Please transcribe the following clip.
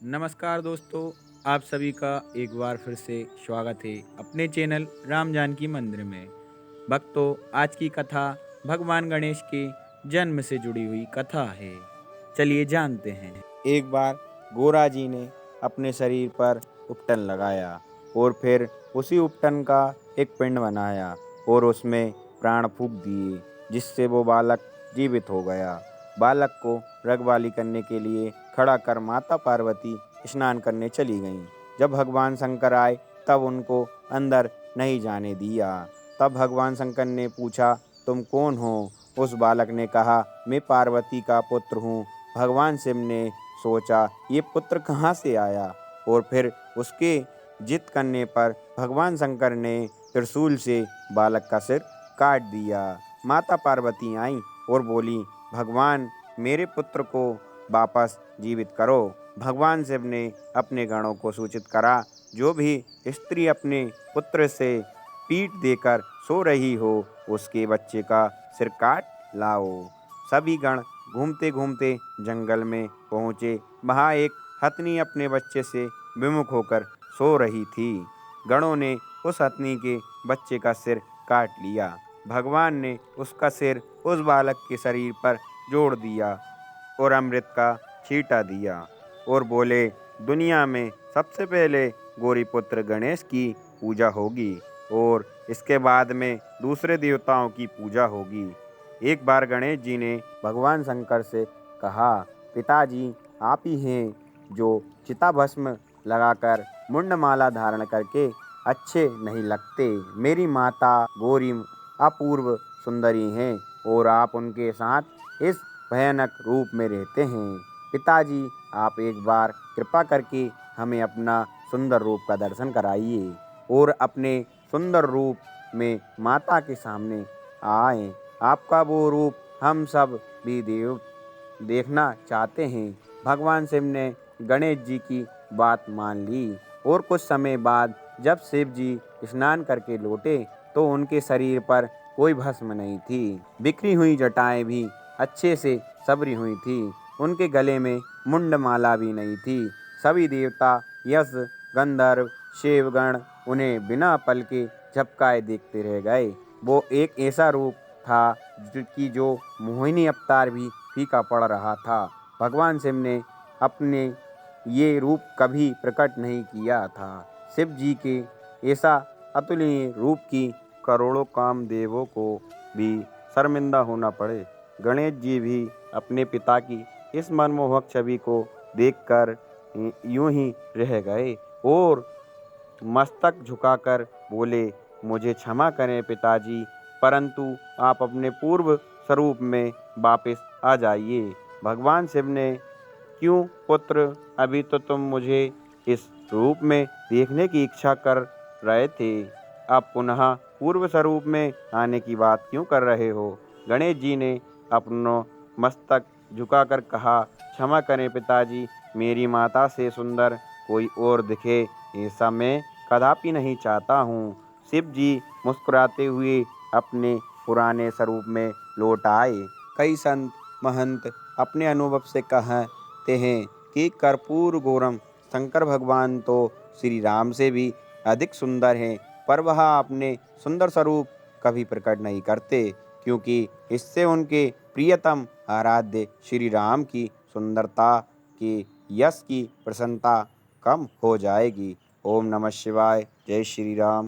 नमस्कार दोस्तों, आप सभी का एक बार फिर से स्वागत है अपने चैनल राम जानकी मंदिर में। भक्तों, आज की कथा भगवान गणेश के जन्म से जुड़ी हुई कथा है। चलिए जानते हैं। एक बार गोरा जी ने अपने शरीर पर उपटन लगाया और फिर उसी उपटन का एक पिंड बनाया और उसमें प्राण फूंक दिए, जिससे वो बालक जीवित हो गया। बालक को रखवाली करने के लिए खड़ा कर माता पार्वती स्नान करने चली गईं। जब भगवान शंकर आए तब उनको अंदर नहीं जाने दिया। तब भगवान शंकर ने पूछा, तुम कौन हो? उस बालक ने कहा, मैं पार्वती का पुत्र हूँ। भगवान शिव ने सोचा, ये पुत्र कहाँ से आया? और फिर उसके जिद करने पर भगवान शंकर ने त्रिशूल से बालक का सिर काट दिया। माता पार्वती आईं और बोली, भगवान, मेरे पुत्र को वापस जीवित करो। भगवान शिव ने अपने गणों को सूचित करा, जो भी स्त्री अपने पुत्र से पीठ देकर सो रही हो, उसके बच्चे का सिर काट लाओ। सभी गण घूमते घूमते जंगल में पहुँचे। वहाँ एक हथनी अपने बच्चे से विमुख होकर सो रही थी। गणों ने उस हथनी के बच्चे का सिर काट लिया। भगवान ने उसका सिर उस बालक के शरीर पर जोड़ दिया और अमृत का छींटा दिया और बोले, दुनिया में सबसे पहले गौरीपुत्र गणेश की पूजा होगी और इसके बाद में दूसरे देवताओं की पूजा होगी। एक बार गणेश जी ने भगवान शंकर से कहा, पिताजी, आप ही हैं जो चिताभस्म लगाकर मुंडमाला धारण करके अच्छे नहीं लगते। मेरी माता गौरी अपूर्व सुंदरी हैं और आप उनके साथ इस भयानक रूप में रहते हैं। पिताजी, आप एक बार कृपा करके हमें अपना सुंदर रूप का दर्शन कराइए और अपने सुंदर रूप में माता के सामने आए। आपका वो रूप हम सब भी देखना चाहते हैं। भगवान शिव ने गणेश जी की बात मान ली और कुछ समय बाद जब शिव जी स्नान करके लौटे तो उनके शरीर पर कोई भस्म नहीं थी। बिखरी हुई जटाएं भी अच्छे से सबरी हुई थी। उनके गले में मुंडमाला भी नहीं थी। सभी देवता, यश, गंधर्व, शिवगण उन्हें बिना पल के झपकाए देखते रह गए। वो एक ऐसा रूप था जो मोहिनी अवतार भी फीका पड़ रहा था। भगवान शिव ने अपने ये रूप कभी प्रकट नहीं किया था। शिव जी के ऐसा अतुलनीय रूप की करोड़ों कामदेवों को भी शर्मिंदा होना पड़े। गणेश जी भी अपने पिता की इस मनमोहक छवि को देखकर यूं ही रह गए और मस्तक झुकाकर बोले, मुझे क्षमा करें पिताजी, परंतु आप अपने पूर्व स्वरूप में वापस आ जाइए। भगवान शिव ने, क्यों पुत्र, अभी तो तुम मुझे इस रूप में देखने की इच्छा कर रहे थे, अब पुनः पूर्व स्वरूप में आने की बात क्यों कर रहे हो? गणेश जी ने अपना मस्तक झुकाकर कहा, क्षमा करें पिताजी, मेरी माता से सुंदर कोई और दिखे ऐसा मैं कदापि नहीं चाहता हूँ। शिव जी मुस्कुराते हुए अपने पुराने स्वरूप में लौट आए। कई संत महंत अपने अनुभव से कहते हैं कि कर्पूर गौरम शंकर भगवान तो श्री राम से भी अधिक सुंदर हैं, पर वह अपने सुंदर स्वरूप कभी प्रकट नहीं करते, क्योंकि इससे उनके प्रियतम आराध्य श्री राम की सुंदरता के यश की प्रसन्नता कम हो जाएगी। ओम नमः शिवाय। जय श्री राम।